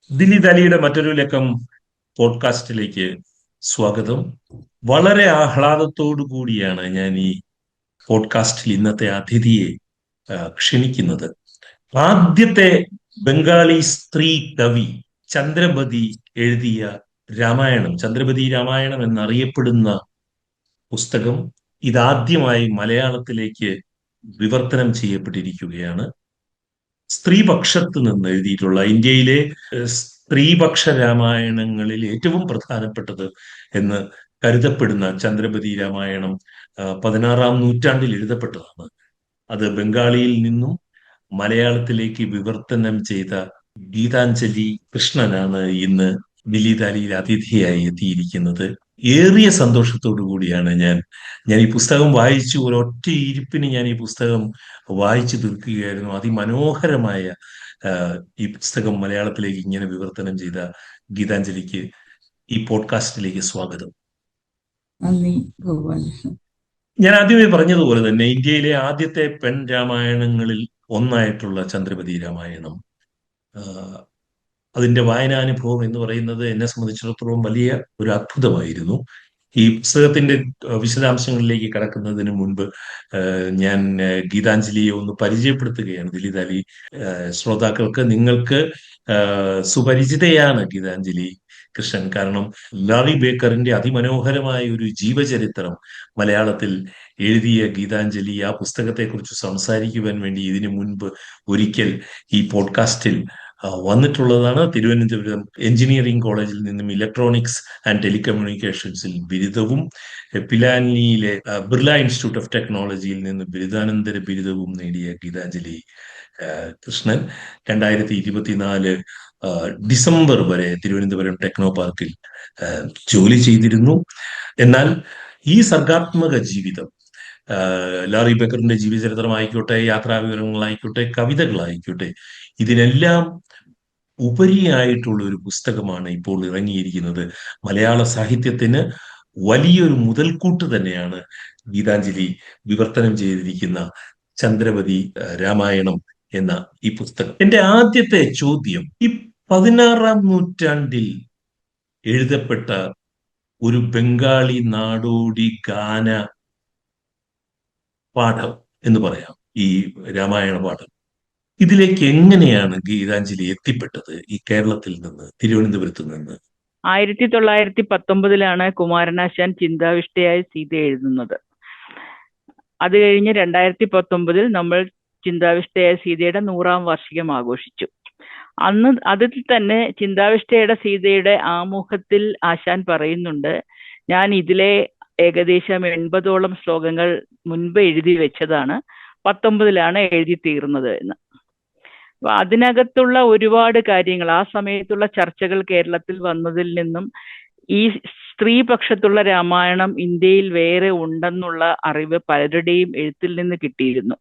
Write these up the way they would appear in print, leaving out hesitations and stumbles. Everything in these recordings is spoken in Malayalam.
ദില്ലി ദാലിയുടെ മറ്റൊരു ലക്കം പോഡ്കാസ്റ്റിലേക്ക് സ്വാഗതം. വളരെ ആഹ്ലാദത്തോടു കൂടിയാണ് ഞാൻ ഈ പോഡ്കാസ്റ്റിൽ ഇന്നത്തെ അതിഥിയെ ക്ഷണിക്കുന്നത്. ആദ്യത്തെ ബംഗാളി സ്ത്രീ കവി ചന്ദ്രബതി എഴുതിയ രാമായണം, ചന്ദ്രബതി രാമായണം എന്നറിയപ്പെടുന്ന പുസ്തകം ഇതാദ്യമായി മലയാളത്തിലേക്ക് വിവർത്തനം ചെയ്യപ്പെട്ടിരിക്കുകയാണ്. സ്ത്രീപക്ഷത്ത് നിന്ന് എഴുതിയിട്ടുള്ള ഇന്ത്യയിലെ സ്ത്രീപക്ഷ രാമായണങ്ങളിൽ ഏറ്റവും പ്രധാനപ്പെട്ടത് എന്ന് കരുതപ്പെടുന്ന ചന്ദ്രപതി രാമായണം 16-ാം നൂറ്റാണ്ടിൽ എഴുതപ്പെട്ടതാണ്. അത് ബംഗാളിയിൽ നിന്നും മലയാളത്തിലേക്ക് വിവർത്തനം ചെയ്ത ഗീതാഞ്ജലി കൃഷ്ണനാണ് ഇന്ന് ദില്ലി ദാലിയിൽ അതിഥിയായി എത്തിയിരിക്കുന്നത്. ഏറിയ സന്തോഷത്തോടു കൂടിയാണ് ഞാൻ ഈ പുസ്തകം വായിച്ചു. ഒരൊറ്റ ഇരിപ്പിന് ഞാൻ ഈ പുസ്തകം വായിച്ചു തീർക്കുകയായിരുന്നു. അതിമനോഹരമായ ഈ പുസ്തകം മലയാളത്തിലേക്ക് ഇങ്ങനെ വിവർത്തനം ചെയ്ത ഗീതാഞ്ജലിക്ക് ഈ പോഡ്കാസ്റ്റിലേക്ക് സ്വാഗതം. നന്ദി ഗോപാലകൃഷ്ണൻ. ഞാൻ ആദ്യമേ പറഞ്ഞതുപോലെ തന്നെ ഇന്ത്യയിലെ ആദ്യത്തെ പെൺ രാമായണങ്ങളിൽ ഒന്നായിട്ടുള്ള ചന്ദ്രപതി രാമായണം, അതിന്റെ വായനാനുഭവം എന്ന് പറയുന്നത് എന്നെ സംബന്ധിച്ചിടത്തോളം വലിയ ഒരു അത്ഭുതമായിരുന്നു. ഈ പുസ്തകത്തിന്റെ വിശദാംശങ്ങളിലേക്ക് കടക്കുന്നതിന് മുൻപ് ഞാൻ ഗീതാഞ്ജലിയെ ഒന്ന് പരിചയപ്പെടുത്തുകയാണ്. ദില്ലി ദാലി ശ്രോതാക്കൾക്ക്, നിങ്ങൾക്ക് സുപരിചിതയാണ് ഗീതാഞ്ജലി കൃഷ്ണൻ. കാരണം ലാറി ബേക്കറിന്റെ അതിമനോഹരമായ ഒരു ജീവചരിത്രം മലയാളത്തിൽ എഴുതിയ ഗീതാഞ്ജലി ആ പുസ്തകത്തെക്കുറിച്ച് സംസാരിക്കുവാൻ വേണ്ടി ഇതിനു മുൻപ് ഒരിക്കൽ ഈ പോഡ്കാസ്റ്റിൽ വന്നിട്ടുള്ളതാണ്. തിരുവനന്തപുരം എഞ്ചിനീയറിംഗ് കോളേജിൽ നിന്നും ഇലക്ട്രോണിക്സ് ആൻഡ് ടെലികമ്മ്യൂണിക്കേഷൻസിൽ ബിരുദവും, പിലാനിയിലെ ബിർള ഇൻസ്റ്റിറ്റ്യൂട്ട് ഓഫ് ടെക്നോളജിയിൽ നിന്ന് ബിരുദാനന്തര ബിരുദവും നേടിയ ഗീതാഞ്ജലി കൃഷ്ണൻ 2024 ഡിസംബർ വരെ തിരുവനന്തപുരം ടെക്നോ പാർക്കിൽ ജോലി ചെയ്തിരുന്നു. എന്നാൽ ഈ സർഗാത്മക ജീവിതം, ലാറി ബേക്കറിന്റെ ജീവചരിത്രമായിക്കോട്ടെ, യാത്രാവിവരങ്ങളായിക്കോട്ടെ, കവിതകളായിക്കോട്ടെ, ഇതിനെല്ലാം ഉപരിയായിട്ടുള്ള ഒരു പുസ്തകമാണ് ഇപ്പോൾ ഇറങ്ങിയിരിക്കുന്നത്. മലയാള സാഹിത്യത്തിന് വലിയൊരു മുതൽക്കൂട്ട് തന്നെയാണ് ഗീതാഞ്ജലി വിവർത്തനം ചെയ്തിരിക്കുന്ന ചന്ദ്രപതി രാമായണം എന്ന ഈ പുസ്തകം. എന്റെ ആദ്യത്തെ ചോദ്യം, ഈ 16-ാം നൂറ്റാണ്ടിൽ എഴുതപ്പെട്ട ഒരു ബംഗാളി നാടോടി ഗാന പാഠം എന്ന് പറയാം, ഈ രാമായണ പാഠം, ഇതിലേക്ക് എങ്ങനെയാണ് ഗീതാഞ്ജലി എത്തിപ്പെട്ടത് ഈ കേരളത്തിൽ നിന്ന്, തിരുവനന്തപുരത്ത് നിന്ന്? 1919 കുമാരനാശാൻ ചിന്താവിഷ്ടയായ സീത എഴുതുന്നത്. അത് കഴിഞ്ഞ് 2019 നമ്മൾ ചിന്താവിഷ്ടയായ സീതയുടെ 100-ാം വാർഷികം ആഘോഷിച്ചു. അന്ന് അതിൽ തന്നെ ചിന്താവിഷ്ടയുടെ സീതയുടെ ആമുഖത്തിൽ ആശാൻ പറയുന്നുണ്ട്, ഞാൻ ഇതിലെ ഏകദേശം 80ഓളം ശ്ലോകങ്ങൾ മുൻപ് എഴുതി വെച്ചതാണ്, 19 എഴുതി തീർന്നത് എന്ന്. അപ്പൊ അതിനകത്തുള്ള ഒരുപാട് കാര്യങ്ങൾ, ആ സമയത്തുള്ള ചർച്ചകൾ കേരളത്തിൽ വന്നതിൽ നിന്നും ഈ സ്ത്രീപക്ഷത്തുള്ള രാമായണം ഇന്ത്യയിൽ വേറെ ഉണ്ടെന്നുള്ള അറിവ് പലരുടെയും എഴുത്തിൽ നിന്ന് കിട്ടിയിരുന്നു.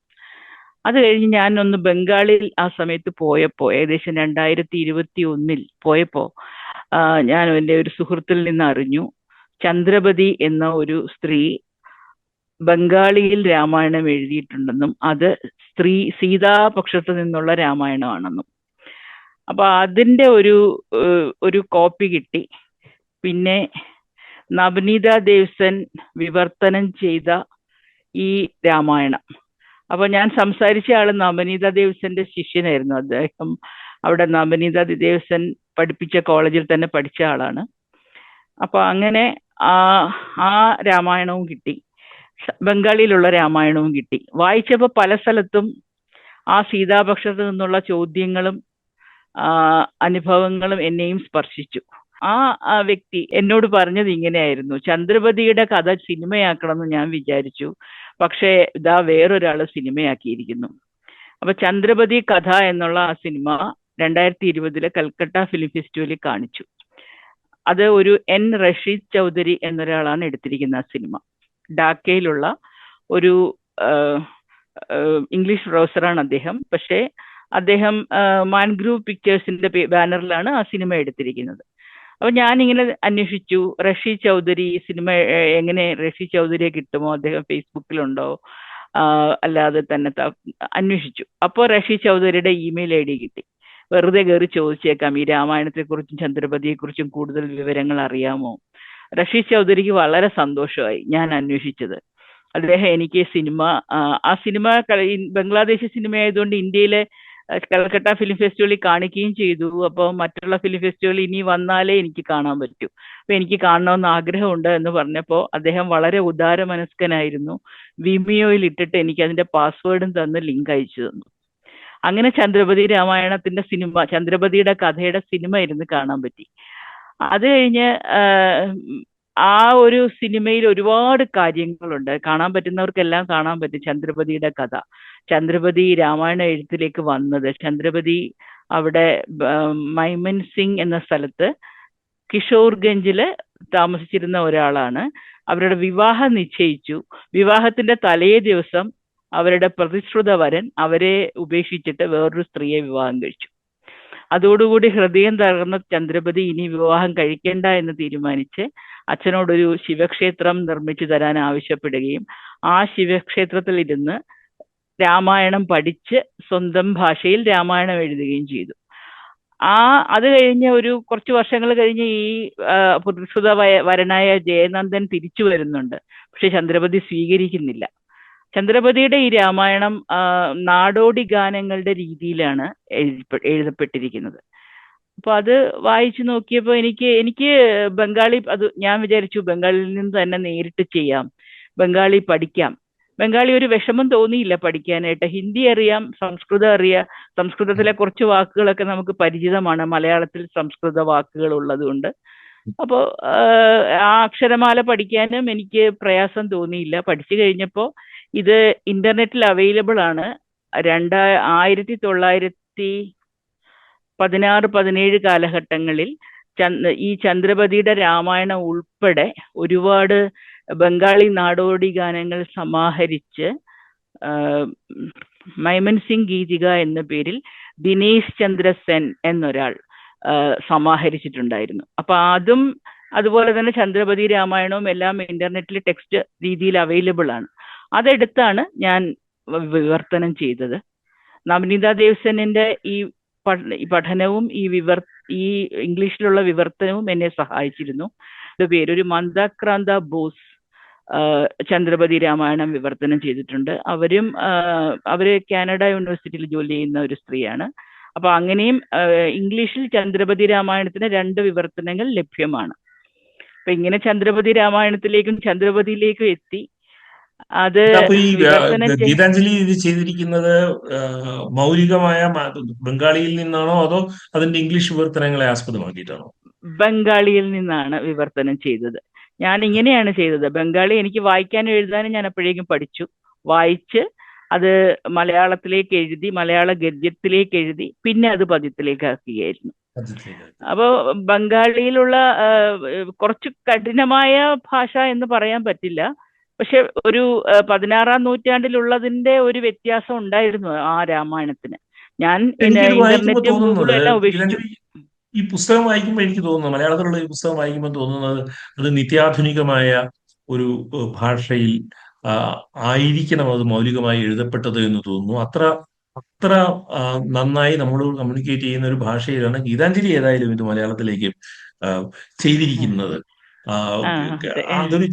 അത് കഴിഞ്ഞ് ഞാൻ ഒന്ന് ബംഗാളിൽ ആ സമയത്ത് പോയപ്പോൾ, ഏകദേശം 2021 പോയപ്പോൾ, ഞാൻ എൻ്റെ ഒരു സുഹൃത്തിൽ നിന്ന് അറിഞ്ഞു, ചന്ദ്രപതി എന്ന ഒരു സ്ത്രീ ബംഗാളിയിൽ രാമായണം എഴുതിയിട്ടുണ്ടെന്നും അത് സീതാപക്ഷത്തു നിന്നുള്ള രാമായണമാണെന്നും. അപ്പൊ അതിന്റെ ഒരു കോപ്പി കിട്ടി. പിന്നെ നവനീത ദേവ്സൻ വിവർത്തനം ചെയ്ത ഈ രാമായണം, അപ്പൊ ഞാൻ സംസാരിച്ച ആള് നവനീത ദേവ്സന്റെ ശിഷ്യനായിരുന്നു. അദ്ദേഹം അവിടെ നവനീത ദേവ്സൻ പഠിപ്പിച്ച കോളേജിൽ തന്നെ പഠിച്ച ആളാണ്. അപ്പൊ അങ്ങനെ ആ രാമായണവും കിട്ടി, ബംഗാളിയിലുള്ള രാമായണവും കിട്ടി. വായിച്ചപ്പോൾ പല സ്ഥലത്തും ആ സീതാപക്ഷത്തു നിന്നുള്ള ചോദ്യങ്ങളും അനുഭവങ്ങളും എന്നെയും സ്പർശിച്ചു. ആ വ്യക്തി എന്നോട് പറഞ്ഞത് ഇങ്ങനെയായിരുന്നു, ചന്ദ്രപതിയുടെ കഥ സിനിമയാക്കണമെന്ന് ഞാൻ വിചാരിച്ചു, പക്ഷേ ഇതാ വേറൊരാള് സിനിമയാക്കിയിരിക്കുന്നു. അപ്പൊ ചന്ദ്രപതി കഥ എന്നുള്ള ആ സിനിമ 2020 കൽക്കട്ട ഫിലിം ഫെസ്റ്റിവലിൽ കാണിച്ചു. അത് ഒരു റഷീദ് ചൗധരി എന്നൊരാളാണ് എടുത്തിരിക്കുന്ന ആ സിനിമ. ഡാക്കയിലുള്ള ഒരു ഇംഗ്ലീഷ് പ്രൊഫസറാണ് അദ്ദേഹം. പക്ഷേ അദ്ദേഹം മാൻഗ്രൂവ് പിക്ചേഴ്സിന്റെ ബാനറിലാണ് ആ സിനിമ എടുത്തിരിക്കുന്നത്. അപ്പൊ ഞാനിങ്ങനെ അന്വേഷിച്ചു, റഷീദ് ചൗധരി സിനിമ എങ്ങനെ, റഷീദ് ചൗധരിയെ കിട്ടുമോ, അദ്ദേഹം ഫേസ്ബുക്കിലുണ്ടോ, അല്ലാതെ തന്നെ അന്വേഷിച്ചു. അപ്പോൾ റഷീദ് ചൗധരിയുടെ ഇമെയിൽ ID കിട്ടി. വെറുതെ കയറി ചോദിച്ചേക്കാം, ഈ രാമായണത്തെക്കുറിച്ചും ചന്ദ്രപതിയെക്കുറിച്ചും കൂടുതൽ വിവരങ്ങൾ അറിയാമോ? റഷീദ് ചൗധരിക്ക് വളരെ സന്തോഷമായി ഞാൻ അന്വേഷിച്ചത്. അദ്ദേഹം എനിക്ക് സിനിമ, ആ സിനിമ ബംഗ്ലാദേശി സിനിമ ആയതുകൊണ്ട് ഇന്ത്യയിലെ കൽക്കട്ട ഫിലിം ഫെസ്റ്റിവലിൽ കാണിക്കുകയും ചെയ്തു. അപ്പോൾ മറ്റുള്ള ഫിലിം ഫെസ്റ്റിവലിൽ ഇനി വന്നാലേ എനിക്ക് കാണാൻ പറ്റൂ, അപ്പൊ എനിക്ക് കാണണമെന്ന് ആഗ്രഹമുണ്ട് എന്ന് പറഞ്ഞപ്പോൾ അദ്ദേഹം വളരെ ഉദാരമനസ്കനായിരുന്നു. വിമിയോയിൽ ഇട്ടിട്ട് എനിക്ക് അതിന്റെ പാസ്വേഡും തന്ന് ലിങ്ക് അയച്ചു തന്നു. അങ്ങനെ ചന്ദ്രപതി രാമായണത്തിന്റെ സിനിമ, ചന്ദ്രപതിയുടെ കഥയുടെ സിനിമ ഇരുന്ന് കാണാൻ പറ്റി. അത് കഴിഞ്ഞ് ആ ഒരു സിനിമയിൽ ഒരുപാട് കാര്യങ്ങളുണ്ട്, കാണാൻ പറ്റുന്നവർക്കെല്ലാം കാണാൻ പറ്റും. ചന്ദ്രപതിയുടെ കഥ, ചന്ദ്രപതി രാമായണ എഴുത്തിലേക്ക് വന്നത്, ചന്ദ്രപതി അവിടെ മൈമൻ സിംഗ് എന്ന സ്ഥലത്ത് കിഷോർഗഞ്ചില് താമസിച്ചിരുന്ന ഒരാളാണ്. അവരുടെ വിവാഹം നിശ്ചയിച്ചു. വിവാഹത്തിന്റെ തലേ ദിവസം അവരുടെ പ്രതിശ്രുത വരൻ അവരെ ഉപേക്ഷിച്ചിട്ട് വേറൊരു സ്ത്രീയെ വിവാഹം കഴിച്ചു. അതോടുകൂടി ഹൃദയം തകർന്ന ചന്ദ്രപതി ഇനി വിവാഹം കഴിക്കേണ്ട എന്ന് തീരുമാനിച്ച് അച്ഛനോടൊരു ശിവക്ഷേത്രം നിർമ്മിച്ചു തരാൻ ആവശ്യപ്പെടുകയും ആ ശിവക്ഷേത്രത്തിൽ ഇരുന്ന് രാമായണം പഠിച്ച് സ്വന്തം ഭാഷയിൽ രാമായണം എഴുതുകയും ചെയ്തു. അത് കഴിഞ്ഞ് ഒരു കുറച്ച് വർഷങ്ങൾ കഴിഞ്ഞ് ഈ പ്രതിശ്രുത വരനായ ജയനന്ദൻ തിരിച്ചു വരുന്നുണ്ട്. പക്ഷെ ചന്ദ്രപതി സ്വീകരിക്കുന്നില്ല. ചന്ദ്രപതിയുടെ ഈ രാമായണം നാടോടി ഗാനങ്ങളുടെ രീതിയിലാണ് എഴുതപ്പെട്ടിരിക്കുന്നത്. അപ്പൊ അത് വായിച്ചു നോക്കിയപ്പോൾ എനിക്ക് ബംഗാളി, അത് ഞാൻ വിചാരിച്ചു ബംഗാളിൽ നിന്ന് തന്നെ നേരിട്ട് ചെയ്യാം, ബംഗാളി പഠിക്കാം. ബംഗാളി ഒരു വിഷമം തോന്നിയില്ല പഠിക്കാനായിട്ട്. ഹിന്ദി അറിയാം, സംസ്കൃതം അറിയാം, സംസ്കൃതത്തിലെ കുറച്ച് വാക്കുകളൊക്കെ നമുക്ക് പരിചിതമാണ്, മലയാളത്തിൽ സംസ്കൃത വാക്കുകൾ ഉള്ളത് കൊണ്ട്. അപ്പോൾ ആ അക്ഷരമാല പഠിക്കാനും എനിക്ക് പ്രയാസം തോന്നിയില്ല. പഠിച്ചു കഴിഞ്ഞപ്പോൾ ഇത് ഇന്റർനെറ്റിൽ അവൈലബിൾ ആണ്. 1916-17 കാലഘട്ടങ്ങളിൽ ഈ ചന്ദ്രപതിയുടെ രാമായണം ഉൾപ്പെടെ ഒരുപാട് ബംഗാളി നാടോടി ഗാനങ്ങൾ സമാഹരിച്ച് മൈമൻ സിംഗ് ഗീതിക എന്ന പേരിൽ ദിനേശ് ചന്ദ്ര സെൻ എന്നൊരാൾ സമാഹരിച്ചിട്ടുണ്ടായിരുന്നു. അപ്പൊ അതും അതുപോലെ തന്നെ ചന്ദ്രപതി രാമായണവും എല്ലാം ഇന്റർനെറ്റിൽ ടെക്സ്റ്റ് രീതിയിൽ അവൈലബിൾ ആണ്. അതെടുത്താണ് ഞാൻ വിവർത്തനം ചെയ്തത്. നവനീത ദേവ്സെന്നിന്റെ ഈ പഠനവും ഈ ഇംഗ്ലീഷിലുള്ള വിവർത്തനവും എന്നെ സഹായിച്ചിരുന്നു. പേരൊരു മന്ദാക്രാന്ത ബോസ് ചന്ദ്രപതി രാമായണം വിവർത്തനം ചെയ്തിട്ടുണ്ട്. അവര് കാനഡ യൂണിവേഴ്സിറ്റിയിൽ ജോലി ചെയ്യുന്ന ഒരു സ്ത്രീയാണ്. അപ്പൊ അങ്ങനെയും ഇംഗ്ലീഷിൽ ചന്ദ്രപതി രാമായണത്തിന് 2 വിവർത്തനങ്ങൾ ലഭ്യമാണ്. അപ്പൊ ഇങ്ങനെ ചന്ദ്രപതി രാമായണത്തിലേക്കും ചന്ദ്രപതിയിലേക്കും എത്തി. അത് ഗീതാഞ്ജലി ഇത് ചെയ്തിരിക്കുന്നത് മൗലികമായ ബംഗാളിയിൽ നിന്നാണോ അതോ അതിന്റെ ഇംഗ്ലീഷ് വിവർത്തനങ്ങളെ ആസ്പദമാക്കിയിട്ടാണോ? ബംഗാളിയിൽ നിന്നാണ് വിവർത്തനം ചെയ്തത്. ഞാൻ ഇങ്ങനെയാണ് ചെയ്തത്. ബംഗാളി എനിക്ക് വായിക്കാനും എഴുതാനും ഞാൻ അപ്പോഴേക്കും പഠിച്ചു. വായിച്ച് അത് മലയാളത്തിലേക്ക് എഴുതി, മലയാള ഗദ്യത്തിലേക്ക് എഴുതി, പിന്നെ അത് പദ്യത്തിലേക്ക് ആക്കുകയായിരുന്നു. അപ്പോൾ ബംഗാളിയിലുള്ള കുറച്ച് കഠിനമായ ഭാഷ എന്ന് പറയാൻ പറ്റില്ല, പക്ഷെ ഒരു 16-ാം നൂറ്റാണ്ടിലുള്ളതിന്റെ ഒരു വ്യത്യാസം ഉണ്ടായിരുന്നു ആ രാമായണത്തിന്. ഞാൻ ഇന്റർനെറ്റും ഗൂഗിളും എല്ലാം ഉപേക്ഷിച്ചു. ഈ പുസ്തകം വായിക്കുമ്പോൾ എനിക്ക് തോന്നുന്നു, മലയാളത്തിലുള്ള ഈ പുസ്തകം വായിക്കുമ്പോൾ തോന്നുന്നത് അത് നിത്യാധുനികമായ ഒരു ഭാഷയിൽ ആയിരിക്കണം അത് മൗലികമായി എഴുതപ്പെട്ടത് എന്ന് തോന്നുന്നു. അത്ര നന്നായി നമ്മളോട് കമ്മ്യൂണിക്കേറ്റ് ചെയ്യുന്ന ഒരു ഭാഷയിലാണ് ഗീതാഞ്ജലി ഏതായാലും ഇത് മലയാളത്തിലേക്ക് ചെയ്തിരിക്കുന്നത്. അതൊരു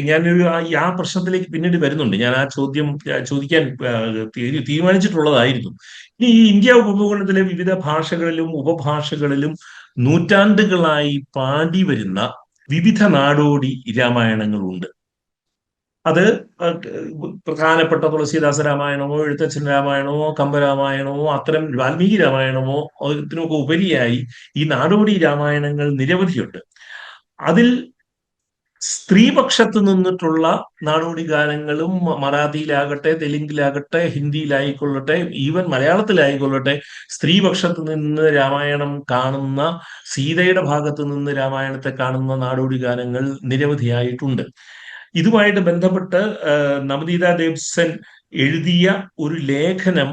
ഞാനൊരു ആ പ്രശ്നത്തിലേക്ക് പിന്നീട് വരുന്നുണ്ട്. ഞാൻ ആ ചോദ്യം ചോദിക്കാൻ തീരുമാനിച്ചിട്ടുള്ളതായിരുന്നു. ഇനി ഈ ഇന്ത്യ ഉപഭൂഖണ്ഡത്തിലെ വിവിധ ഭാഷകളിലും ഉപഭാഷകളിലും നൂറ്റാണ്ടുകളായി പാടി വരുന്ന വിവിധ നാടോടി രാമായണങ്ങളുണ്ട്. അത് പ്രധാനപ്പെട്ട തുളസീദാസ രാമായണമോ എഴുത്തച്ഛൻ രാമായണമോ കമ്പരാമായണമോ അത്തരം വാൽമീകി രാമായണമോ ഇതിനൊക്കെ ഉപരിയായി ഈ നാടോടി രാമായണങ്ങൾ നിരവധിയുണ്ട്. അതിൽ സ്ത്രീപക്ഷത്ത് നിന്നിട്ടുള്ള നാടോടി ഗാനങ്ങളും മറാഠിയിലാകട്ടെ, തെലുങ്കിലാകട്ടെ, ഹിന്ദിയിലായിക്കൊള്ളട്ടെ, ഈവൻ മലയാളത്തിലായിക്കൊള്ളട്ടെ, സ്ത്രീപക്ഷത്ത് നിന്ന് രാമായണം കാണുന്ന, സീതയുടെ ഭാഗത്ത് നിന്ന് രാമായണത്തെ കാണുന്ന നാടോടി ഗാനങ്ങൾ നിരവധിയായിട്ടുണ്ട്. ഇതുമായിട്ട് ബന്ധപ്പെട്ട് നവനീത ദേവ്സെൻ എഴുതിയ ഒരു ലേഖനം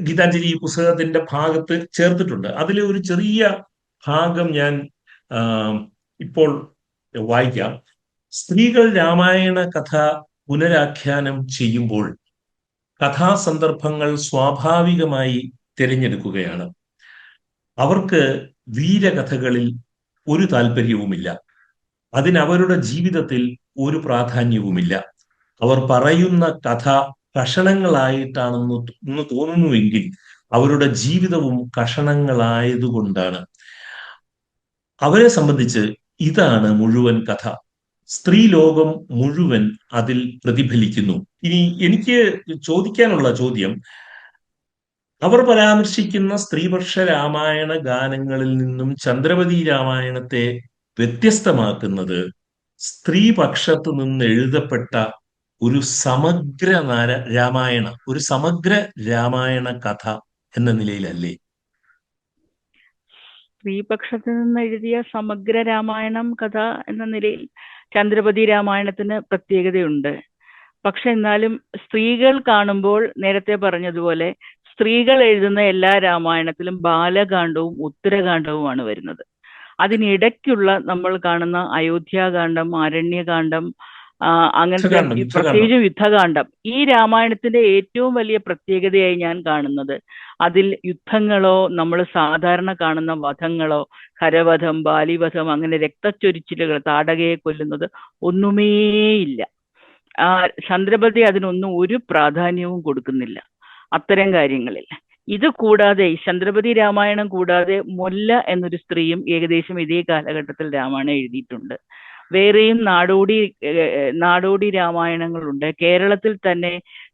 ഗീതാഞ്ജലി പുസ്തകത്തിന്റെ ഭാഗത്ത് ചേർത്തിട്ടുണ്ട്. അതിലെ ഒരു ചെറിയ ഭാഗം ഞാൻ ഇപ്പോൾ വായിക്കാം. സ്ത്രീകൾ രാമായണ കഥ പുനരാഖ്യാനം ചെയ്യുമ്പോൾ കഥാസന്ദർഭങ്ങൾ സ്വാഭാവികമായി തിരഞ്ഞെടുക്കുകയാണ്. അവർക്ക് വീരകഥകളിൽ ഒരു താല്പര്യവുമില്ല. അതിനവരുടെ ജീവിതത്തിൽ ഒരു പ്രാധാന്യവുമില്ല. അവർ പറയുന്ന കഥ കഷണങ്ങളായിട്ടാണെന്ന് തോന്നുന്നുവെങ്കിൽ അവരുടെ ജീവിതവും കഷണങ്ങളായതുകൊണ്ടാണ്. അവരെ സംബന്ധിച്ച് ഇതാണ് മുഴുവൻ കഥ. സ്ത്രീ ലോകം മുഴുവൻ അതിൽ പ്രതിഫലിക്കുന്നു. ഇനി എനിക്ക് ചോദിക്കാനുള്ള ചോദ്യം, അവർ പരാമർശിക്കുന്ന സ്ത്രീപക്ഷ രാമായണ ഗാനങ്ങളിൽ നിന്നും ചന്ദ്രവതി രാമായണത്തെ വ്യത്യസ്തമാക്കുന്നത് സ്ത്രീപക്ഷത്ത് നിന്ന് എഴുതപ്പെട്ട ഒരു സമഗ്ര ഒരു സമഗ്ര രാമായണ കഥ എന്ന നിലയിലല്ലേ? സ്ത്രീപക്ഷത്ത് നിന്ന് എഴുതിയ സമഗ്ര രാമായണം കഥ എന്ന നിലയിൽ ചന്ദ്രപതി രാമായണത്തിന് പ്രത്യേകതയുണ്ട്. പക്ഷെ എന്നാലും സ്ത്രീകൾ കാണുമ്പോൾ നേരത്തെ പറഞ്ഞതുപോലെ സ്ത്രീകൾ എഴുതുന്ന എല്ലാ രാമായണത്തിലും ബാലകാന്ഡവും ഉത്തരകാന്ഡവുമാണ് വരുന്നത്. അതിനിടയ്ക്കുള്ള നമ്മൾ കാണുന്ന അയോധ്യാകാന്ഡം, ആരണ്യകാന്ഡം, അങ്ങനത്തെ പ്രത്യേകിച്ചും യുദ്ധകാന്ഡം, ഈ രാമായണത്തിന്റെ ഏറ്റവും വലിയ പ്രത്യേകതയായി ഞാൻ കാണുന്നത് അതിൽ യുദ്ധങ്ങളോ നമ്മൾ സാധാരണ കാണുന്ന വധങ്ങളോ, ഹരവധം, ബാലിവധം, അങ്ങനെ രക്തച്ചൊരിച്ചിലുകൾ, താടകയെ കൊല്ലുന്നത് ഒന്നുമേയില്ല. ചന്ദ്രപതി അതിനൊന്നും ഒരു പ്രാധാന്യവും കൊടുക്കുന്നില്ല അത്തരം കാര്യങ്ങളിൽ. ഇത് കൂടാതെ ചന്ദ്രപതി രാമായണം കൂടാതെ മൊല്ല എന്നൊരു സ്ത്രീയും ഏകദേശം ഇതേ കാലഘട്ടത്തിൽ രാമായണം എഴുതിയിട്ടുണ്ട്. വേറെയും നാടോടി രാമായണങ്ങളുണ്ട്. കേരളത്തിൽ തന്നെ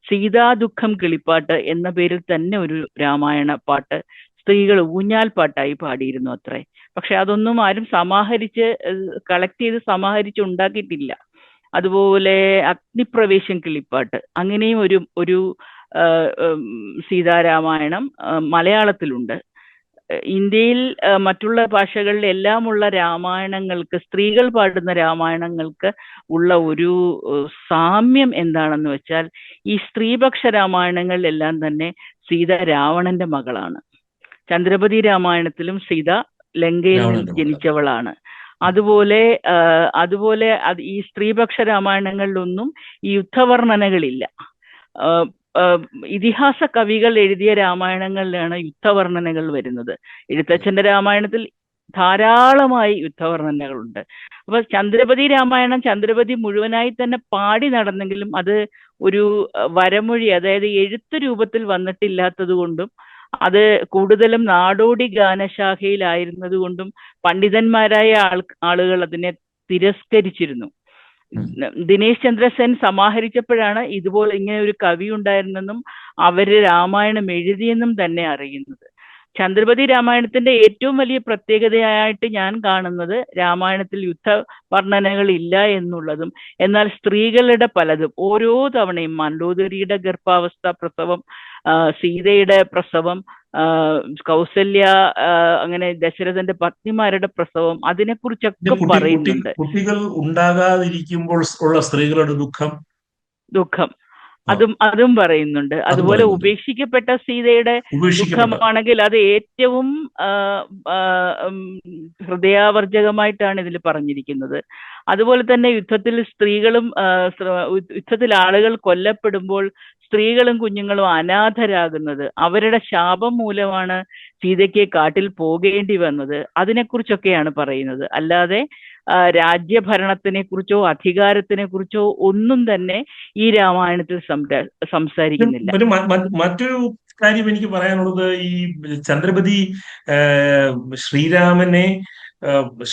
സീതാ ദുഃഖം കിളിപ്പാട്ട് എന്ന പേരിൽ തന്നെ ഒരു രാമായണ പാട്ട് സ്ത്രീകൾ ഊഞ്ഞാൽ പാട്ടായി പാടിയിരുന്നു അത്രേ. പക്ഷെ അതൊന്നും ആരും കളക്ട് ചെയ്ത് സമാഹരിച്ച് ഉണ്ടാക്കിയിട്ടില്ല. അതുപോലെ അഗ്നിപ്രവേശം കിളിപ്പാട്ട്, അങ്ങനെയും ഒരു സീതാരാമായണം മലയാളത്തിലുണ്ട്. ഇന്ത്യയിൽ മറ്റുള്ള ഭാഷകളിൽ എല്ലാമുള്ള രാമായണങ്ങൾക്ക്, സ്ത്രീകൾ പാടുന്ന രാമായണങ്ങൾക്ക് ഉള്ള ഒരു സാമ്യം എന്താണെന്ന് വെച്ചാൽ, ഈ സ്ത്രീപക്ഷ രാമായണങ്ങളിലെല്ലാം തന്നെ സീത രാവണന്റെ മകളാണ്. ചന്ദ്രപതി രാമായണത്തിലും സീത ലങ്കയിൽ ജനിച്ചവളാണ്. അതുപോലെ ഈ സ്ത്രീപക്ഷ രാമായണങ്ങളിലൊന്നും ഈ യുദ്ധവർണ്ണനകളില്ല. ഇതിഹാസ കവികൾ എഴുതിയ രാമായണങ്ങളിലാണ് യുദ്ധവർണ്ണനകൾ വരുന്നത്. എഴുത്തച്ഛന്റെ രാമായണത്തിൽ ധാരാളമായി യുദ്ധവർണ്ണനകളുണ്ട്. അപ്പൊ ചന്ദ്രപതി രാമായണം ചന്ദ്രപതി മുഴുവനായി തന്നെ പാടി നടന്നെങ്കിലും അത് ഒരു വരമൊഴി, അതായത് എഴുത്ത് രൂപത്തിൽ വന്നിട്ടില്ലാത്തത് കൊണ്ടും അത് കൂടുതലും നാടോടി ഗാനശാഖയിലായിരുന്നത് കൊണ്ടും പണ്ഡിതന്മാരായ ആളുകൾ അതിനെ തിരസ്കരിച്ചിരുന്നു. ദിനേശ് ചന്ദ്രസേൻ സമാഹരിച്ചപ്പോഴാണ് ഇതുപോലെ ഇങ്ങനെ ഒരു കവി ഉണ്ടായിരുന്നെന്നും അവര് രാമായണം എഴുതിയെന്നും തന്നെ അറിയുന്നത്. ചന്ദ്രപതി രാമായണത്തിന്റെ ഏറ്റവും വലിയ പ്രത്യേകതയായിട്ട് ഞാൻ കാണുന്നത് രാമായണത്തിൽ യുദ്ധ വർണ്ണനകൾ ഇല്ല എന്നുള്ളതും, എന്നാൽ സ്ത്രീകളുടെ പലതും ഓരോ തവണയും മണ്ഡോദരിയുടെ ഗർഭാവസ്ഥ, പ്രസവം, സീതയുടെ പ്രസവം, കൗസല്യ, അങ്ങനെ ദശരഥന്റെ പത്നിമാരുടെ പ്രസവം, അതിനെക്കുറിച്ചൊക്കെ പറയുന്നുണ്ട്. കുട്ടികൾ ഉണ്ടാകാതിരിക്കുമ്പോൾ ഉള്ള സ്ത്രീകളുടെ ദുഃഖം അതും പറയുന്നുണ്ട്. അതുപോലെ ഉപേക്ഷിക്കപ്പെട്ട സീതയുടെ ദുഃഖമാണെങ്കിൽ അത് ഏറ്റവും ഹൃദയാവർജകമായിട്ടാണ് ഇതിൽ പറഞ്ഞിരിക്കുന്നത്. അതുപോലെ തന്നെ യുദ്ധത്തിൽ ആളുകൾ കൊല്ലപ്പെടുമ്പോൾ സ്ത്രീകളും കുഞ്ഞുങ്ങളും അനാഥരാകുന്നത് അവരുടെ ശാപം മൂലമാണ് സീതയ്ക്ക് കാട്ടിൽ പോകേണ്ടി വന്നത്. അതിനെക്കുറിച്ചൊക്കെയാണ് പറയുന്നത്. അല്ലാതെ രാജ്യഭരണത്തിനെ കുറിച്ചോ അധികാരത്തിനെ കുറിച്ചോ ഒന്നും തന്നെ ഈ രാമായണത്തിൽ സംസാരിക്കുന്നില്ല. മറ്റൊരു കാര്യം എനിക്ക് പറയാനുള്ളത്, ഈ ചന്ദ്രപതി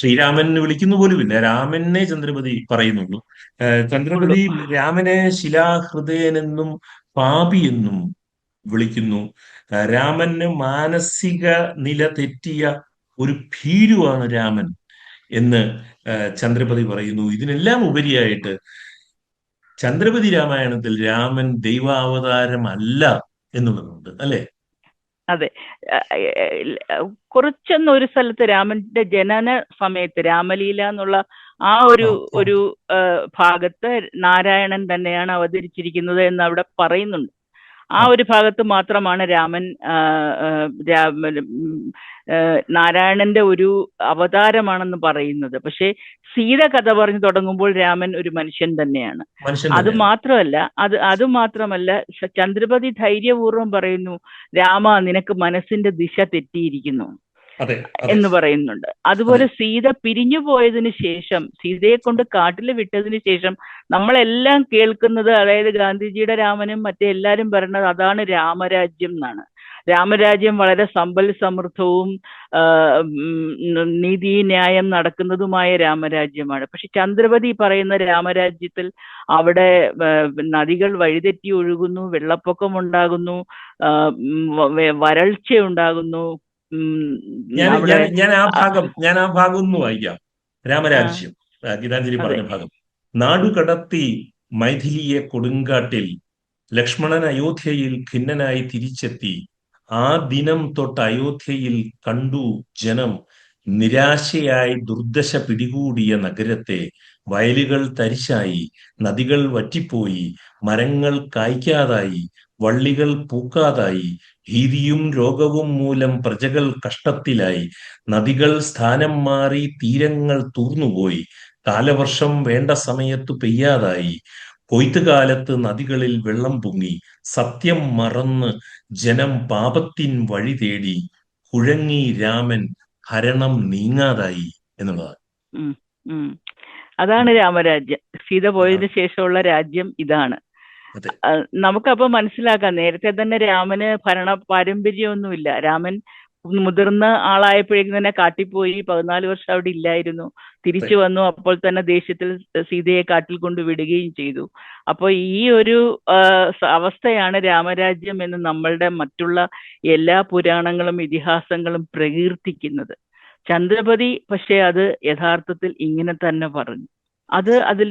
ശ്രീരാമൻ വിളിക്കുന്ന പോലുമില്ല, രാമനെ ചന്ദ്രപതി പറയുന്നുള്ളൂ. ചന്ദ്രപതി രാമനെ ശിലാഹൃദയനെന്നും പാപിയെന്നും വിളിക്കുന്നു. രാമന് മാനസിക നില തെറ്റിയ ഒരു ഭീരുവാണ് രാമൻ എന്ന് ചന്ദ്രപതി പറയുന്നു. ഇതിനെല്ലാം ഉപരിയായിട്ട് ചന്ദ്രപതി രാമായണത്തിൽ രാമൻ ദൈവാവതാരമല്ല എന്നുള്ളതുണ്ട്, അല്ലെ? അതെ, ഒരു സ്ഥലത്ത് രാമന്റെ ജനന സമയത്ത് രാമലീല എന്നുള്ള ആ ഒരു ഭാഗത്ത് നാരായണൻ തന്നെയാണ് അവതരിച്ചിരിക്കുന്നത് എന്ന് അവിടെ പറയുന്നുണ്ട്. ആ ഒരു ഭാഗത്ത് മാത്രമാണ് രാമൻ നാരായണന്റെ ഒരു അവതാരമാണെന്ന് പറയുന്നത്. പക്ഷെ സീത കഥ പറഞ്ഞു തുടങ്ങുമ്പോൾ രാമൻ ഒരു മനുഷ്യൻ തന്നെയാണ്. മനുഷ്യൻ അത് തന്നെയാണ്. മാത്രമല്ല അത് മാത്രമല്ല, ചന്ദ്രപതി ധൈര്യപൂർവ്വം പറയുന്നു, രാമ നിനക്ക് മനസ്സിന്റെ ദിശ തെറ്റിയിരിക്കുന്നു അതെ അതെ എന്ന് പറയുന്നുണ്ട്. അതുപോലെ സീത പിരിഞ്ഞു പോയതിനു ശേഷം, സീതയെ കൊണ്ട് കാട്ടിൽ വിട്ടതിന് ശേഷം നമ്മളെല്ലാം കേൾക്കുന്നത്, അതായത് ഗാന്ധിജിയുടെ രാമനും മറ്റെല്ലാരും പറയുന്നത് അതാണ് രാമരാജ്യം എന്നാണ്. രാമരാജ്യം വളരെ സമ്പൽ സമൃദ്ധവും നീതി ന്യായം നടക്കുന്നതുമായ രാമരാജ്യമാണ്. പക്ഷെ ചന്ദ്രപതി പറയുന്ന രാമരാജ്യത്തിൽ അവിടെ നദികൾ വഴിതെറ്റി ഒഴുകുന്നു, വെള്ളപ്പൊക്കം ഉണ്ടാകുന്നു, വരൾച്ച ഉണ്ടാകുന്നു. ഞാൻ ആ ഭാഗം ഒന്ന് വായിക്കാം. രാമരാജ്യം, ഗീതാഞ്ജലി അതെ. പറഞ്ഞ ഭാഗം. നാടുകടത്തി മൈഥിലിയെ കൊടുങ്കാട്ടിൽ, ലക്ഷ്മണൻ അയോധ്യയിൽ ഖിന്നനായി തിരിച്ചെത്തി. ആ ദിനം തൊട്ട് അയോധ്യയിൽ കണ്ടു ജനം, നിരാശയായി ദുർദശ പിടികൂടിയ നഗരത്തെ. വയലുകൾ തരിശായി, നദികൾ വറ്റിപ്പോയി, മരങ്ങൾ കായ്ക്കാതായി, വള്ളികൾ പൂക്കാതായി, ഭീതിയും രോഗവും മൂലം പ്രജകൾ കഷ്ടത്തിലായി. നദികൾ സ്ഥാനം മാറി, തീരങ്ങൾ തൂർന്നുപോയി, കാലവർഷം വേണ്ട സമയത്ത് പെയ്യാതായി. കൊയ്ത്തുകാലത്ത് നദികളിൽ വെള്ളം പൊങ്ങി, സത്യം മറന്ന് ജനം പാപത്തിൻ വഴി തേടി. കുഴങ്ങി രാമൻ, ഭരണം നീങ്ങാതായി എന്നുള്ളതാണ്. അതാണ് രാമരാജ്യം. സീത പോയതിനു ശേഷമുള്ള രാജ്യം ഇതാണ്. നമുക്കപ്പോ മനസ്സിലാക്കാം, നേരത്തെ തന്നെ രാമന് ഭരണ പാരമ്പര്യമൊന്നുമില്ല. രാമൻ മുതിർന്ന ആളായപ്പോഴേക്കും തന്നെ കാട്ടിപ്പോയി, 14 വർഷം അവിടെ ഇല്ലായിരുന്നു, തിരിച്ചു വന്നു. അപ്പോൾ തന്നെ ദേഷ്യത്തിൽ സീതയെ കാട്ടിൽ കൊണ്ട് വിടുകയും ചെയ്തു. അപ്പോൾ ഈ ഒരു അവസ്ഥയാണ് രാമരാജ്യം എന്ന് നമ്മളുടെ മറ്റുള്ള എല്ലാ പുരാണങ്ങളും ഇതിഹാസങ്ങളും പ്രകീർത്തിക്കുന്നത്. ചന്ദ്രപതി പക്ഷെ അത് യഥാർത്ഥത്തിൽ ഇങ്ങനെ തന്നെ പറഞ്ഞു.